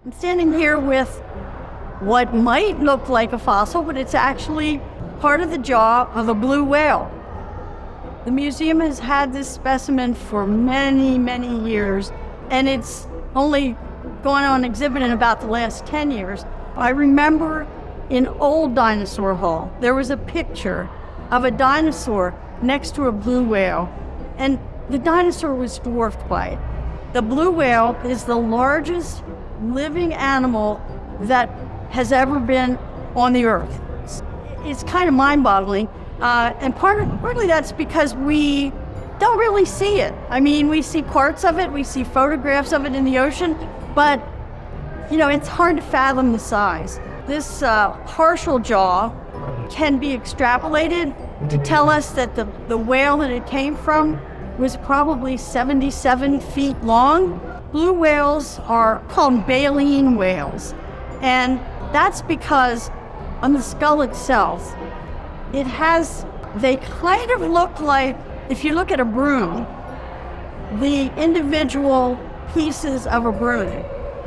I'm standing here with what might look like a fossil, but it's actually part of the jaw of a blue whale. The museum has had this specimen for many, many years, and it's only gone on exhibit in about the last 10 years. I remember in Old Dinosaur Hall, there was a picture of a dinosaur next to a blue whale, and the dinosaur was dwarfed by it. The blue whale is the largest living animal that has ever been on the earth. It's kind of mind-boggling, and partly that's because we don't really see it. I mean, we see parts of it, we see photographs of it in the ocean, but it's hard to fathom the size. This partial jaw can be extrapolated to tell us that the whale that it came from was probably 77 feet long. Blue whales are called baleen whales, and that's because on the skull itself, they kind of look like, if you look at a broom, the individual pieces of a broom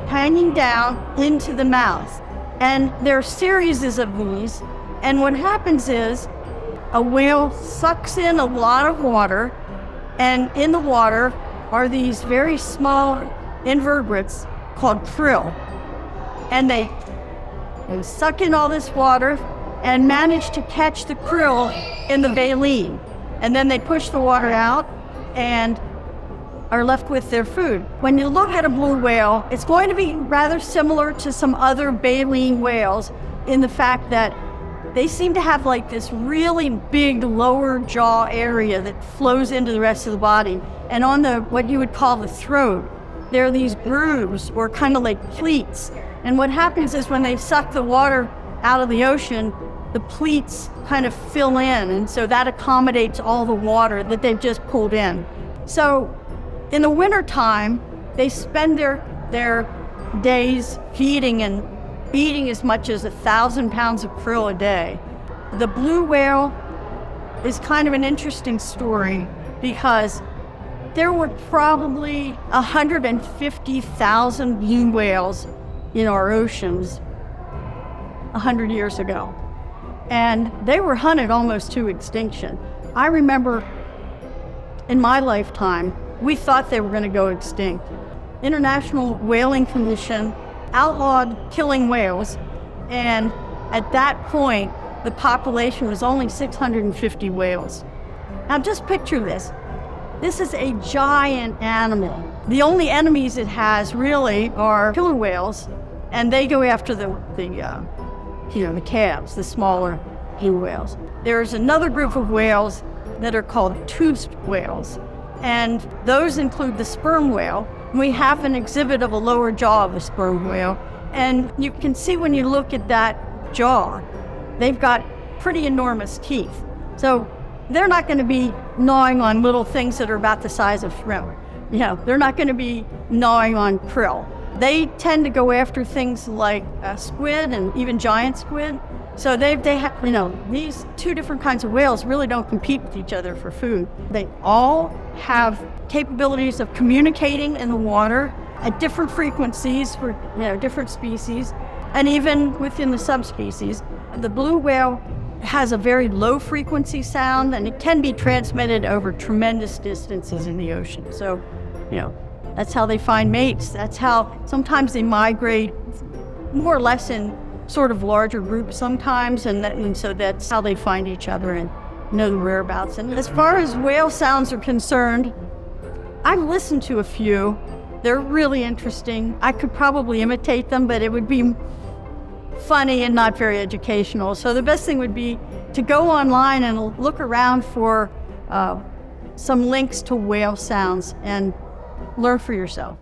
hanging down into the mouth. And there are series of these, and what happens is a whale sucks in a lot of water, and in the water are these very small invertebrates called krill. And they suck in all this water and manage to catch the krill in the baleen. And then they push the water out and are left with their food. When you look at a blue whale, it's going to be rather similar to some other baleen whales in the fact that they seem to have like this really big lower jaw area that flows into the rest of the body. And on what you would call the throat, there are these grooves or kind of like pleats. And what happens is when they suck the water out of the ocean, the pleats kind of fill in, and so that accommodates all the water that they've just pulled in. So in the wintertime, they spend their days feeding and eating as much as 1,000 pounds of krill a day. The blue whale is kind of an interesting story because there were probably 150,000 blue whales in our oceans 100 years ago. And they were hunted almost to extinction. I remember in my lifetime, we thought they were going to go extinct. International Whaling Commission outlawed killing whales, and at that point, the population was only 650 whales. Now just picture this. This is a giant animal. The only enemies it has really are killer whales, and they go after the calves, the smaller blue whales. There's another group of whales that are called toothed whales, and those include the sperm whale. We have an exhibit of a lower jaw of a sperm whale, and you can see when you look at that jaw, they've got pretty enormous teeth. So they're not going to be gnawing on little things that are about the size of shrimp. They're not going to be gnawing on krill. They tend to go after things like squid and even giant squid. So they have, these two different kinds of whales really don't compete with each other for food. They all have capabilities of communicating in the water at different frequencies for different species, and even within the subspecies. The blue whale has a very low frequency sound, and it can be transmitted over tremendous distances in the ocean. So, that's how they find mates. That's how sometimes they migrate more or less in sort of larger groups sometimes, and so that's how they find each other and know the whereabouts. And as far as whale sounds are concerned, I've listened to a few. They're really interesting. I could probably imitate them, but it would be funny and not very educational. So the best thing would be to go online and look around for some links to whale sounds and learn for yourself.